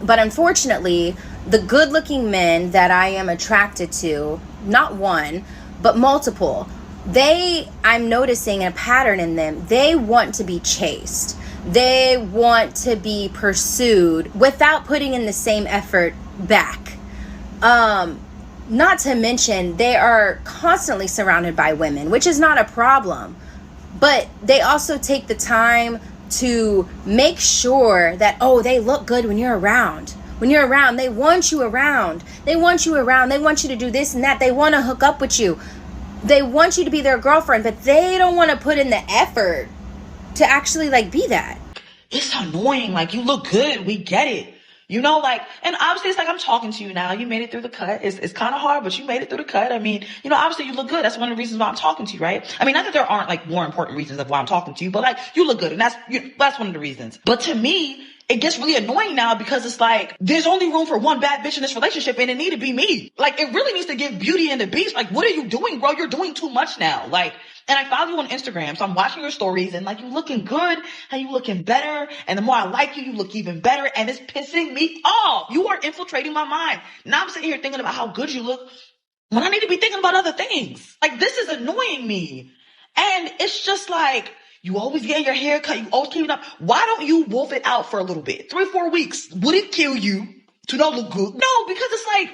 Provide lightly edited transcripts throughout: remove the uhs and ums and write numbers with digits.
But unfortunately, the good looking men that I am attracted to, not one, but multiple, I'm noticing a pattern in them. They want to be chased. They want to be pursued without putting in the same effort back. Not to mention, they are constantly surrounded by women, which is not a problem. But they also take the time to make sure that, oh, they look good when you're around. When you're around, they want you around. They want you around. They want you to do this and that. They want to hook up with you. They want you to be their girlfriend, but they don't want to put in the effort to actually like be that. It's annoying. Like, you look good. We get it. You know, like, and obviously it's like I'm talking to you now. You made it through the cut. It's kind of hard, but you made it through the cut. I mean, you know, obviously you look good. That's one of the reasons why I'm talking to you, right? I mean, not that there aren't like more important reasons of why I'm talking to you, but like you look good, and that's one of the reasons. But to me, it gets really annoying now because it's like there's only room for one bad bitch in this relationship, and it need to be me. Like, it really needs to give Beauty and the Beast. Like, what are you doing, bro? You're doing too much now. Like, and I follow you on Instagram, so I'm watching your stories, and like, you looking good, and you looking better, and the more I like you, you look even better, and it's pissing me off. You are infiltrating my mind. Now I'm sitting here thinking about how good you look when I need to be thinking about other things. Like, this is annoying me. And it's just like, you always getting your hair cut, you always keeping up. Why don't you wolf it out for a little bit? 3 or 4 weeks. Would it kill you to not look good? No, because it's like,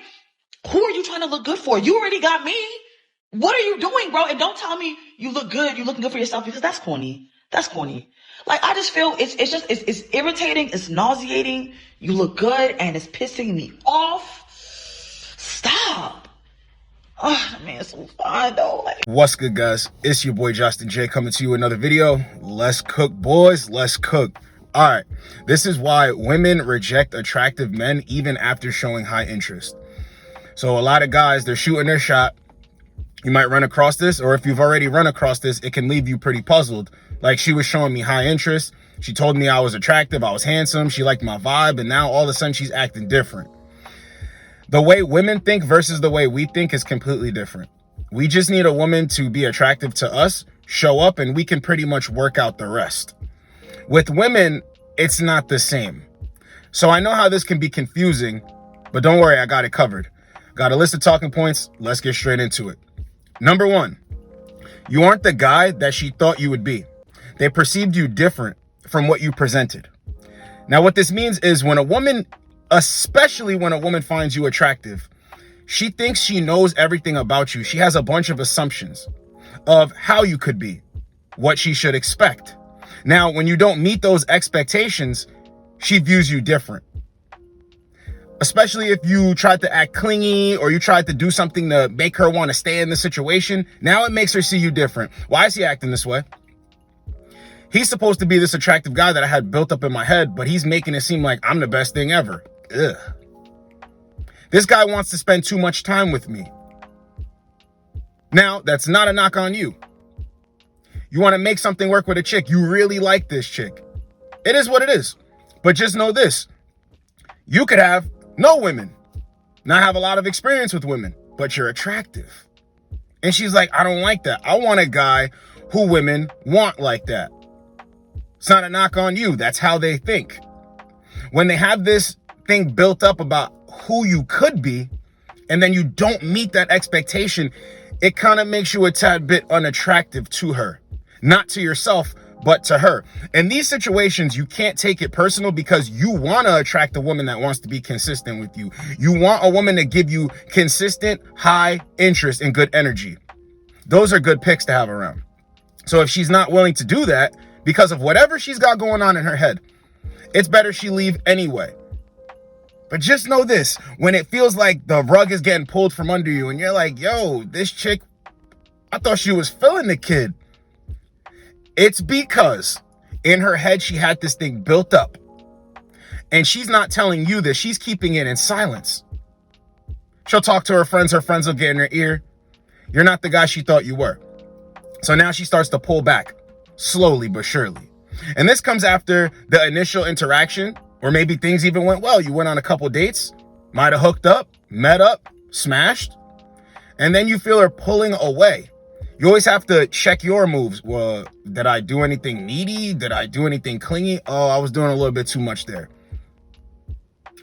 who are you trying to look good for? You already got me. What are you doing, bro? And don't tell me you look good, you're looking good for yourself, because that's corny. That's corny. Like, I just feel it's irritating, it's nauseating. You look good and it's pissing me off. Stop. Oh man, it's so fun though. Like, what's good, guys? It's your boy Josten J coming to you with another video. Let's cook, boys. Let's cook. All right, this is why women reject attractive men even after showing high interest. So a lot of guys, they're shooting their shot. You might run across this, or if you've already run across this, it can leave you pretty puzzled. Like, she was showing me high interest. She told me I was attractive, I was handsome, she liked my vibe, and now all of a sudden she's acting different. The way women think versus the way we think is completely different. We just need a woman to be attractive to us, show up, and we can pretty much work out the rest. With women, it's not the same. So I know how this can be confusing, but don't worry, I got it covered. Got a list of talking points. Let's get straight into it. Number 1, you aren't the guy that she thought you would be. They perceived you different from what you presented. Now, what this means is when a woman, especially when a woman finds you attractive, she thinks she knows everything about you. She has a bunch of assumptions of how you could be, what she should expect. Now, when you don't meet those expectations, she views you different. Especially if you tried to act clingy or you tried to do something to make her want to stay in the situation. Now it makes her see you different. Why is he acting this way? He's supposed to be this attractive guy that I had built up in my head, but he's making it seem like I'm the best thing ever. Ugh. This guy wants to spend too much time with me. Now, that's not a knock on you. You want to make something work with a chick. You really like this chick. It is what it is. But just know this. You could have no women, not have a lot of experience with women, but you're attractive. And she's like, I don't like that. I want a guy who women want like that. It's not a knock on you. That's how they think. When they have this thing built up about who you could be, and then you don't meet that expectation, it kind of makes you a tad bit unattractive to her. Not to yourself, but to her. In these situations, you can't take it personal because you want to attract a woman that wants to be consistent with you. You want a woman to give you consistent, high interest and good energy. Those are good picks to have around. So if she's not willing to do that because of whatever she's got going on in her head, it's better she leave anyway. But just know this, when it feels like the rug is getting pulled from under you and you're like, yo, this chick, I thought she was feeling the kid. It's because in her head, she had this thing built up and she's not telling you this. She's keeping it in silence. She'll talk to her friends will get in her ear. You're not the guy she thought you were. So now she starts to pull back slowly but surely. And this comes after the initial interaction, or maybe things even went well. You went on a couple dates, might have hooked up, met up, smashed, and then you feel her pulling away. You always have to check your moves. Well, did I do anything needy? Did I do anything clingy? Oh, I was doing a little bit too much there.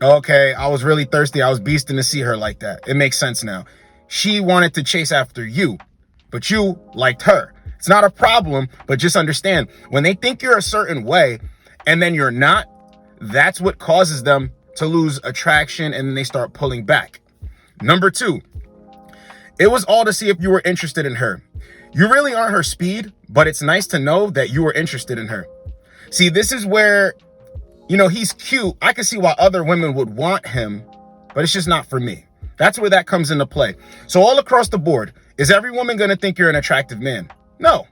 Okay, I was really thirsty. I was beasting to see her like that. It makes sense now. She wanted to chase after you, but you liked her. It's not a problem, but just understand, when they think you're a certain way and then you're not, that's what causes them to lose attraction, and then they start pulling back. Number 2, it was all to see if you were interested in her. You really aren't her speed, but it's nice to know that you were interested in her. See, this is where, he's cute. I can see why other women would want him, but it's just not for me. That's where that comes into play. So all across the board, is every woman going to think you're an attractive man? No.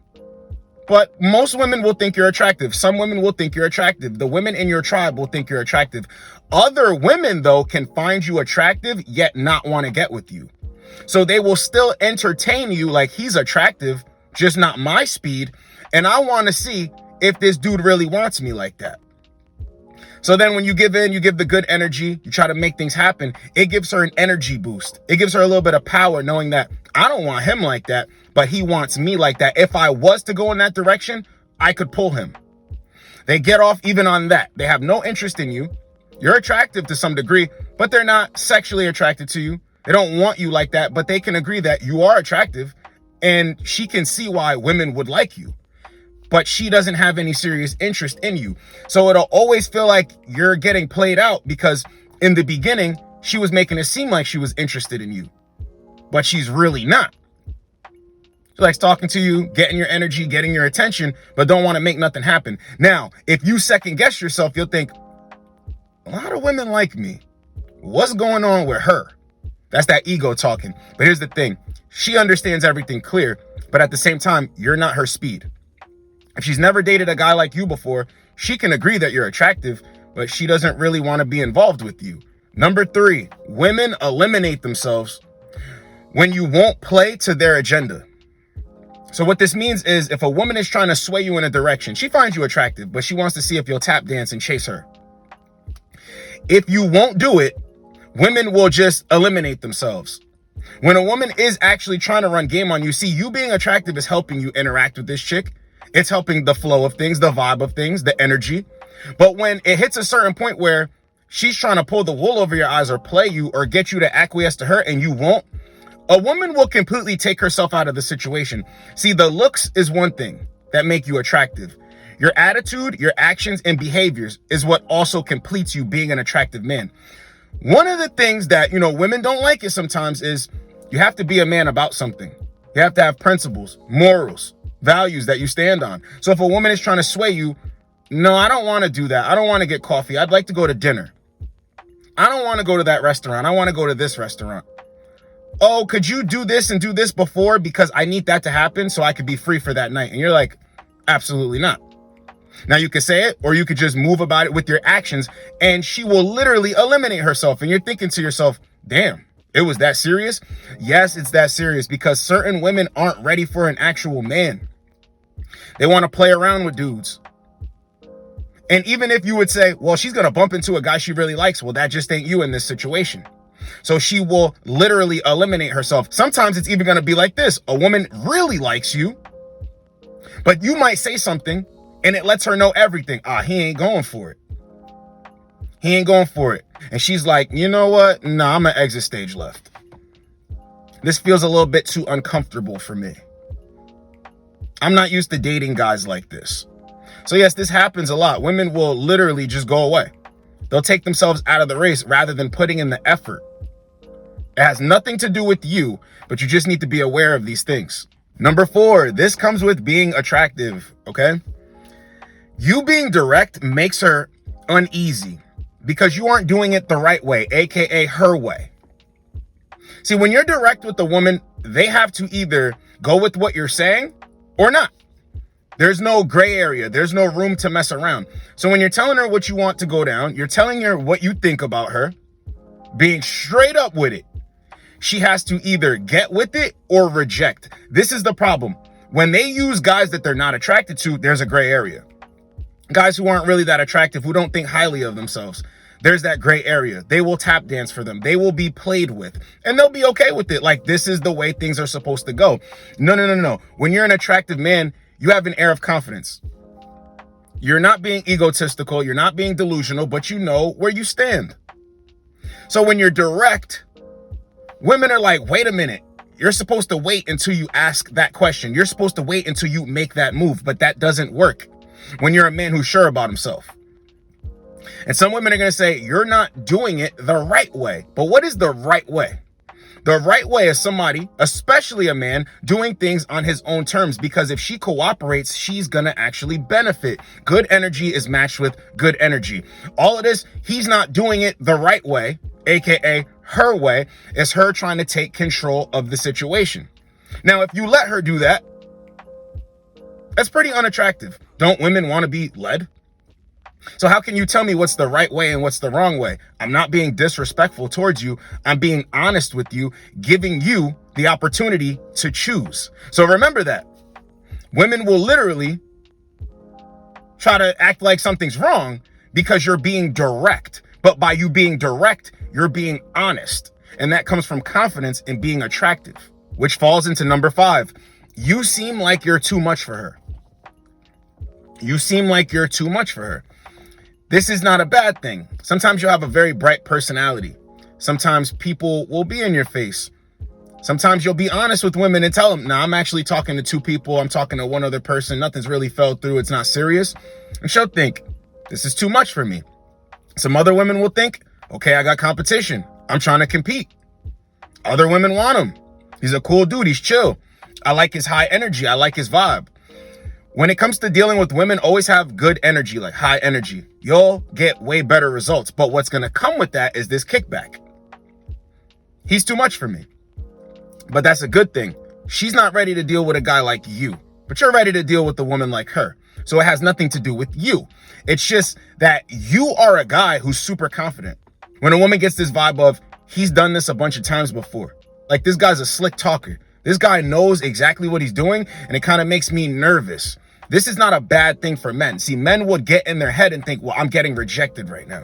But most women will think you're attractive. Some women will think you're attractive. The women in your tribe will think you're attractive. Other women, though, can find you attractive, yet not want to get with you. So they will still entertain you like he's attractive, just not my speed. And I want to see if this dude really wants me like that. So then when you give in, you give the good energy, you try to make things happen, it gives her an energy boost. It gives her a little bit of power knowing that I don't want him like that, but he wants me like that. If I was to go in that direction, I could pull him. They get off even on that. They have no interest in you. You're attractive to some degree, but they're not sexually attracted to you. They don't want you like that, but they can agree that you are attractive, and she can see why women would like you. But she doesn't have any serious interest in you. So it'll always feel like you're getting played out, because in the beginning, she was making it seem like she was interested in you, but she's really not. She likes talking to you, getting your energy, getting your attention, but don't want to make nothing happen. Now, if you second guess yourself, you'll think, a lot of women like me. What's going on with her? That's that ego talking. But here's the thing. She understands everything clear, but at the same time, you're not her speed. If she's never dated a guy like you before, she can agree that you're attractive, but she doesn't really want to be involved with you. Number 3, women eliminate themselves when you won't play to their agenda. So what this means is, if a woman is trying to sway you in a direction, she finds you attractive, but she wants to see if you'll tap dance and chase her. If you won't do it, women will just eliminate themselves. When a woman is actually trying to run game on you, see, you being attractive is helping you interact with this chick. It's helping the flow of things, the vibe of things, the energy. But when it hits a certain point where she's trying to pull the wool over your eyes or play you or get you to acquiesce to her and you won't, a woman will completely take herself out of the situation. See, the looks is one thing that make you attractive. Your attitude, your actions, and behaviors is what also completes you being an attractive man. One of the things that, women don't like it sometimes is you have to be a man about something. You have to have principles, morals, values that you stand on. So if a woman is trying to sway you, no, I don't want to do that. I don't want to get coffee. I'd like to go to dinner. I don't want to go to that restaurant. I want to go to this restaurant. Oh, could you do this and do this before? Because I need that to happen so I could be free for that night. And you're like, absolutely not. Now you could say it, or you could just move about it with your actions, and she will literally eliminate herself. And you're thinking to yourself, damn, it was that serious? Yes, it's that serious, because certain women aren't ready for an actual man. They want to play around with dudes. And even if you would say, well, she's going to bump into a guy she really likes, well, that just ain't you in this situation. So she will literally eliminate herself. Sometimes it's even going to be like this. A woman really likes you, but you might say something and it lets her know everything. He ain't going for it. He ain't going for it. And she's like, you know what? Nah, I'm going to exit stage left. This feels a little bit too uncomfortable for me. I'm not used to dating guys like this. So yes, this happens a lot. Women will literally just go away. They'll take themselves out of the race rather than putting in the effort. It has nothing to do with you, but you just need to be aware of these things. Number 4, this comes with being attractive, okay? You being direct makes her uneasy because you aren't doing it the right way, aka her way. See, when you're direct with the woman, they have to either go with what you're saying or not. There's no gray area. There's no room to mess around. So when you're telling her what you want to go down, you're telling her what you think about her, being straight up with it. She has to either get with it or reject. This is the problem. When they use guys that they're not attracted to, there's a gray area. Guys who aren't really that attractive, who don't think highly of themselves, there's that gray area. They will tap dance for them. They will be played with, and they'll be okay with it. Like, this is the way things are supposed to go. No. When you're an attractive man, you have an air of confidence. You're not being egotistical. You're not being delusional, but you know where you stand. So when you're direct, women are like, wait a minute. You're supposed to wait until you ask that question. You're supposed to wait until you make that move, but that doesn't work when you're a man who's sure about himself. And some women are going to say, you're not doing it the right way. But what is the right way? The right way is somebody, especially a man, doing things on his own terms, because if she cooperates, she's going to actually benefit. Good energy is matched with good energy. All it is, he's not doing it the right way, aka her way, is her trying to take control of the situation. Now, if you let her do that, that's pretty unattractive. Don't women want to be led? So how can you tell me what's the right way and what's the wrong way? I'm not being disrespectful towards you. I'm being honest with you, giving you the opportunity to choose. So remember that. Women will literally try to act like something's wrong because you're being direct. But by you being direct, you're being honest. And that comes from confidence in being attractive, which falls into number 5. You seem like you're too much for her. You seem like you're too much for her. This is not a bad thing. Sometimes you'll have a very bright personality. Sometimes people will be in your face. Sometimes you'll be honest with women and tell them, nah, I'm actually talking to 2 people. I'm talking to one other person. Nothing's really fell through. It's not serious. And she'll think, this is too much for me. Some other women will think, okay, I got competition. I'm trying to compete. Other women want him. He's a cool dude. He's chill. I like his high energy. I like his vibe. When it comes to dealing with women, always have good energy, like high energy. You'll get way better results. But what's going to come with that is this kickback. He's too much for me. But that's a good thing. She's not ready to deal with a guy like you, but you're ready to deal with a woman like her. So it has nothing to do with you. It's just that you are a guy who's super confident. When a woman gets this vibe of, he's done this a bunch of times before. Like, this guy's a slick talker. This guy knows exactly what he's doing, and it kind of makes me nervous. This is not a bad thing for men. See, men would get in their head and think, well, I'm getting rejected right now.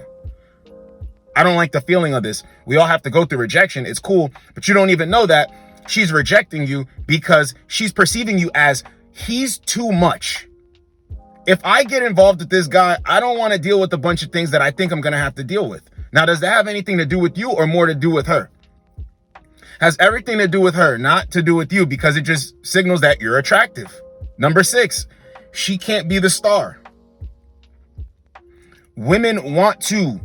I don't like the feeling of this. We all have to go through rejection. It's cool, but you don't even know that she's rejecting you because she's perceiving you as he's too much. If I get involved with this guy, I don't want to deal with a bunch of things that I think I'm going to have to deal with. Now, does that have anything to do with you or more to do with her? Has everything to do with her, not to do with you, because it just signals that you're attractive. Number 6, she can't be the star. Women want to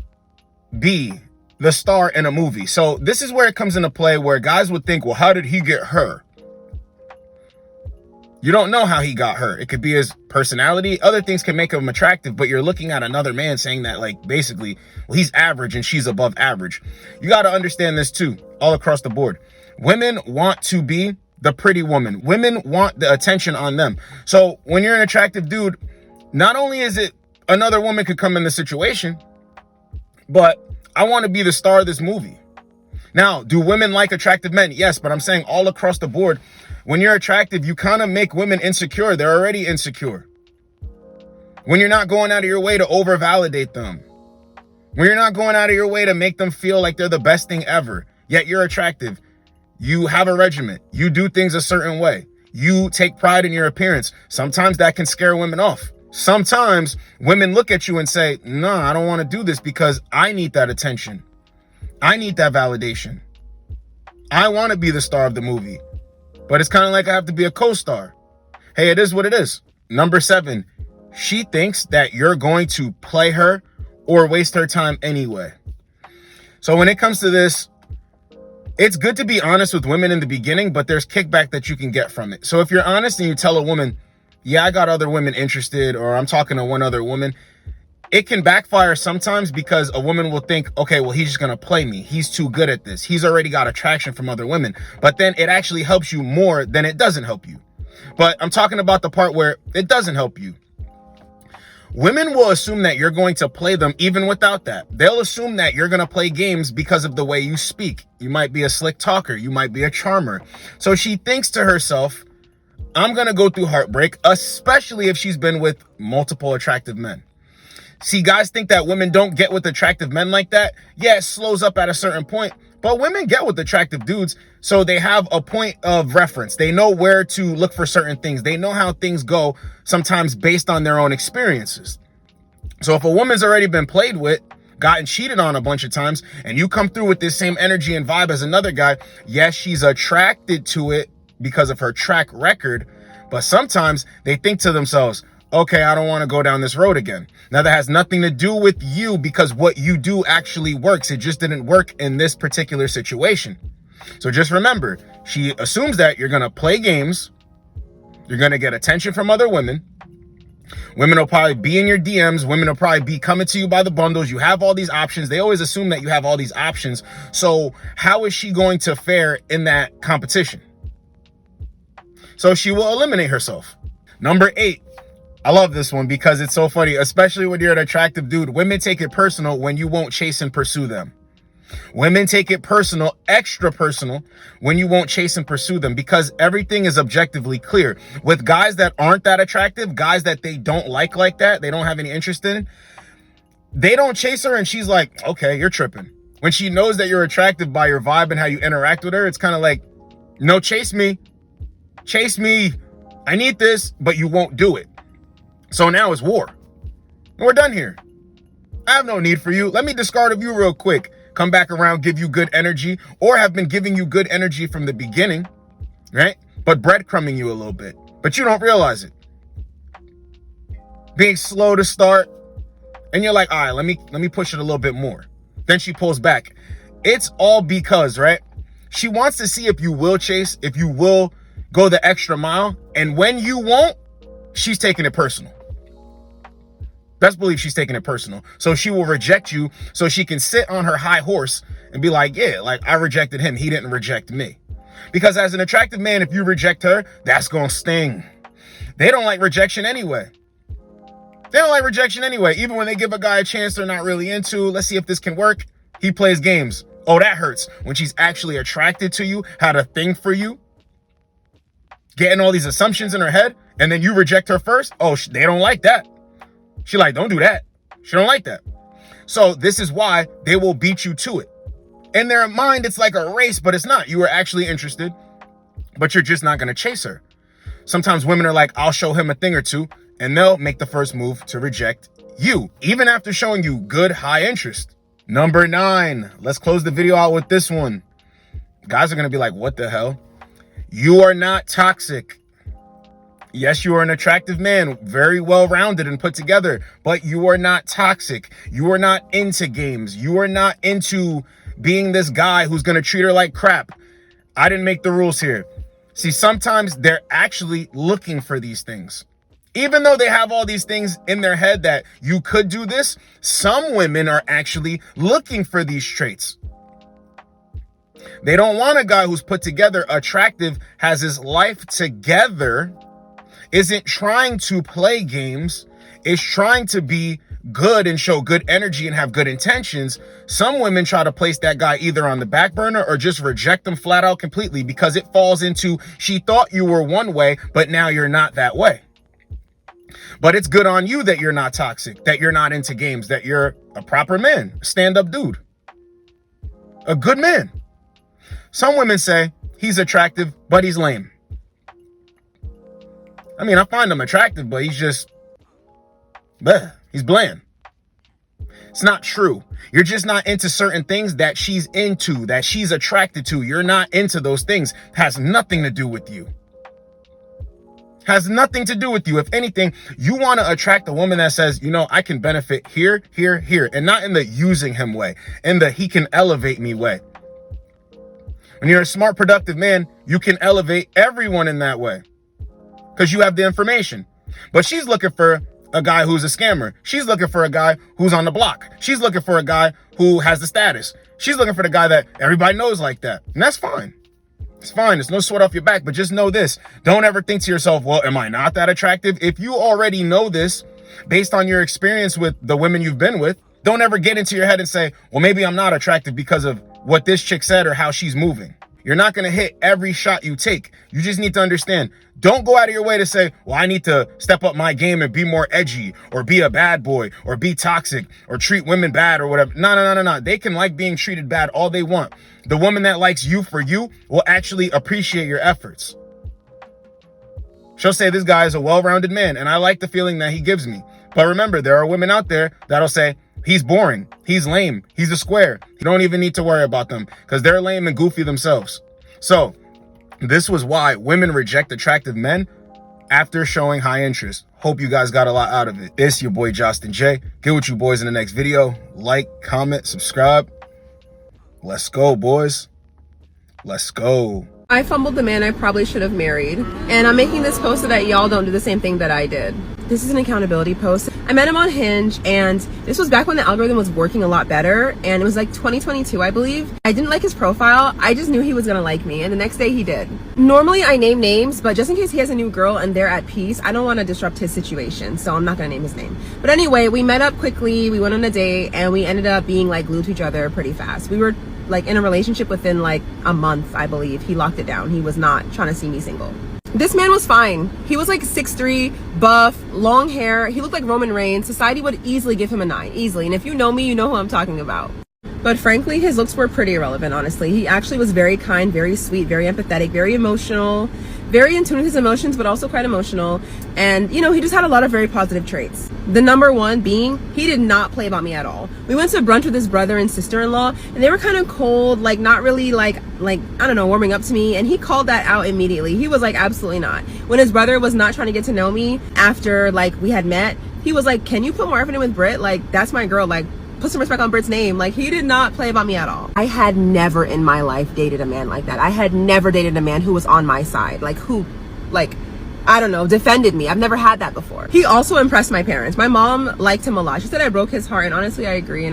be the star in a movie. So this is where it comes into play, where guys would think, well, how did he get her? You don't know how he got her. It could be his personality. Other things can make him attractive, but you're looking at another man saying that, like, basically, well, he's average and she's above average. You got to understand this too, all across the board. Women want to be the pretty woman. Women want the attention on them. So when you're an attractive dude, not only is it another woman could come in the situation, but I want to be the star of this movie. Now, do women like attractive men? Yes, but I'm saying all across the board, when you're attractive, you kind of make women insecure. They're already insecure. When you're not going out of your way to over-validate them. When you're not going out of your way to make them feel like they're the best thing ever, yet you're attractive. You have a regiment. You do things a certain way. You take pride in your appearance. Sometimes that can scare women off. Sometimes women look at you and say, no, I don't want to do this because I need that attention. I need that validation. I want to be the star of the movie, but it's kind of like I have to be a co-star. Hey, it is what it is. Number 7, she thinks that you're going to play her or waste her time anyway. So when it comes to this, it's good to be honest with women in the beginning, but there's kickback that you can get from it. So if you're honest and you tell a woman, yeah, I got other women interested, or I'm talking to one other woman, it can backfire sometimes because a woman will think, okay, well, he's just going to play me. He's too good at this. He's already got attraction from other women. But then it actually helps you more than it doesn't help you. But I'm talking about the part where it doesn't help you. Women will assume that you're going to play them even without that. They'll assume that you're going to play games because of the way you speak. You might be a slick talker. You might be a charmer. So she thinks to herself, I'm going to go through heartbreak, especially if she's been with multiple attractive men. See, guys think that women don't get with attractive men like that. Yeah, it slows up at a certain point, but women get with attractive dudes. So they have a point of reference. They know where to look for certain things. They know how things go, sometimes based on their own experiences. So if a woman's already been played with, gotten cheated on a bunch of times, and you come through with this same energy and vibe as another guy, yes, she's attracted to it because of her track record, but sometimes they think to themselves, okay, I don't want to go down this road again. Now, that has nothing to do with you because what you do actually works. It just didn't work in this particular situation. So just remember, she assumes that you're going to play games, you're going to get attention from other women. Women will probably be in your DMs. Women will probably be coming to you by the bundles. You have all these options. They always assume that you have all these options. So how is she going to fare in that competition? So she will eliminate herself. Number 8. I love this one because it's so funny, especially when you're an attractive dude. Women take it personal when you won't chase and pursue them. Women take it personal, extra personal, when you won't chase and pursue them because everything is objectively clear. With guys that aren't that attractive, guys that they don't like that, they don't have any interest in, they don't chase her and she's like, okay, you're tripping. When she knows that you're attractive by your vibe and how you interact with her, it's kind of like, no, chase me. Chase me. I need this, but you won't do it. So now it's war. And we're done here. I have no need for you. Let me discard of you real quick. Come back around, give you good energy, or have been giving you good energy from the beginning, right? But breadcrumbing you a little bit, but you don't realize it. Being slow to start, and you're like, all right, let me push it a little bit more. Then she pulls back. It's all because, right? She wants to see if you will chase, if you will go the extra mile, and when you won't, she's taking it personal. Best believe she's taking it personal. So she will reject you so she can sit on her high horse and be like, yeah, like I rejected him. He didn't reject me. Because as an attractive man, if you reject her, that's going to sting. They don't like rejection anyway. They don't like rejection anyway. Even when they give a guy a chance they're not really into, let's see if this can work. He plays games. Oh, that hurts. When she's actually attracted to you, had a thing for you, getting all these assumptions in her head, and then you reject her first. Oh, they don't like that. She like, don't do that. She don't like that. So this is why they will beat you to it. In their mind, it's like a race, but it's not. You are actually interested, but you're just not going to chase her. Sometimes women are like, I'll show him a thing or two, and they'll make the first move to reject you, even after showing you good high interest. Number 9. Let's close the video out with this one. Guys are going to be like, what the hell? You are not toxic. Yes, you are an attractive man, very well-rounded and put together, but you are not toxic. You are not into games. You are not into being this guy who's going to treat her like crap. I didn't make the rules here. See, sometimes they're actually looking for these things. Even though they have all these things in their head that you could do this, some women are actually looking for these traits. They don't want a guy who's put together, attractive, has his life together, isn't trying to play games, is trying to be good and show good energy and have good intentions. Some women try to place that guy either on the back burner or just reject them flat out completely because it falls into, she thought you were one way, but now you're not that way. But it's good on you that you're not toxic, that you're not into games, that you're a proper man, stand-up dude, a good man. Some women say he's attractive, but he's lame. I mean, I find him attractive, but he's just, he's bland. It's not true. You're just not into certain things that she's into, that she's attracted to. You're not into those things. Has nothing to do with you. Has nothing to do with you. If anything, you want to attract a woman that says, you know, I can benefit here, here, here, and not in the using him way, in the he can elevate me way. When you're a smart, productive man, you can elevate everyone in that way because you have the information. But she's looking for a guy who's a scammer. She's looking for a guy who's on the block. She's looking for a guy who has the status. She's looking for the guy that everybody knows like that. And that's fine. It's fine. There's no sweat off your back. But just know this. Don't ever think to yourself, well, am I not that attractive? If you already know this based on your experience with the women you've been with, don't ever get into your head and say, well, maybe I'm not attractive because of what this chick said or how she's moving. You're not going to hit every shot you take. You just need to understand. Don't go out of your way to say, well, I need to step up my game and be more edgy or be a bad boy or be toxic or treat women bad or whatever. No. They can like being treated bad all they want. The woman that likes you for you will actually appreciate your efforts. She'll say this guy is a well-rounded man and I like the feeling that he gives me. But remember, there are women out there that'll say, He's boring. He's lame. He's a square. You don't even need to worry about them because they're lame and goofy themselves. So this was why women reject attractive men after showing high interest. Hope you guys got a lot out of it. It's your boy Josten J. Get with you boys in the next video. Like, comment, subscribe. Let's go, boys. Let's go. I fumbled the man I probably should have married, and I'm making this post so that y'all don't do the same thing that I did. This is an accountability post. I met him on Hinge, and this was back when the algorithm was working a lot better, and it was like 2022, I believe. I didn't like his profile. I just knew he was gonna like me, and the next day he did. Normally I name names, but just in case he has a new girl and they're at peace, I don't want to disrupt his situation, so I'm not gonna name his name. But anyway, we met up quickly, we went on a date, and we ended up being like glued to each other pretty fast. We were like in a relationship within like a month, I believe. He locked it down. He was not trying to see me single. This man was fine. He was like 6'3", buff, long hair. He looked like Roman Reigns. Society would easily give him a 9, easily. And if you know me, you know who I'm talking about. But frankly, his looks were pretty irrelevant, honestly. He actually was very kind, very sweet, very empathetic, very emotional, very in tune with his emotions, but also quite emotional. And, you know, he just had a lot of very positive traits. The number one being, he did not play about me at all. We went to brunch with his brother and sister-in-law, and they were kind of cold, like not really like, I don't know, warming up to me. And he called that out immediately. He was like, absolutely not. When his brother was not trying to get to know me after like we had met, he was like, can you put more effort in with Britt? Like, that's my girl. Like, put some respect on Britt's name. Like, he did not play about me at all. I had never in my life dated a man like that. I had never dated a man who was on my side. Like, who, like, I don't know, defended me. I've never had that before. He also impressed my parents. My mom liked him a lot. She said I broke his heart, and honestly, I agree.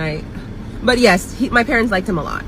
But yes, my parents liked him a lot.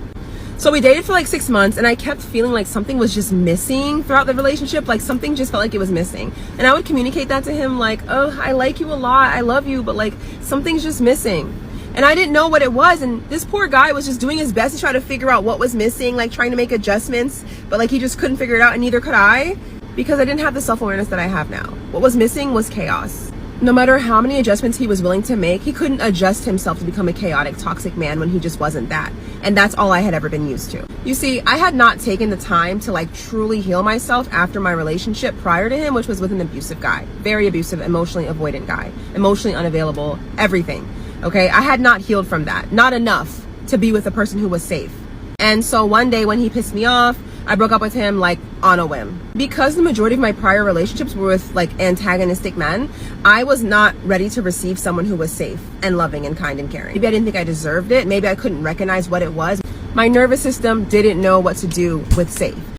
So we dated for like 6 months, and I kept feeling like something was just missing throughout the relationship. Like, something just felt like it was missing. And I would communicate that to him, like, oh, I like you a lot. I love you, but like, something's just missing. And I didn't know what it was, and this poor guy was just doing his best to try to figure out what was missing, like trying to make adjustments, but like he just couldn't figure it out, and neither could I, because I didn't have the self-awareness that I have now. What was missing was chaos. No matter how many adjustments he was willing to make, he couldn't adjust himself to become a chaotic, toxic man when he just wasn't that. And that's all I had ever been used to. You see, I had not taken the time to like truly heal myself after my relationship prior to him, which was with an abusive guy. Very abusive, emotionally avoidant guy. Emotionally unavailable, everything. Okay, I had not healed from that. Not enough to be with a person who was safe. And so one day when he pissed me off, I broke up with him like on a whim. Because the majority of my prior relationships were with like antagonistic men, I was not ready to receive someone who was safe and loving and kind and caring. Maybe I didn't think I deserved it. Maybe I couldn't recognize what it was. My nervous system didn't know what to do with safe.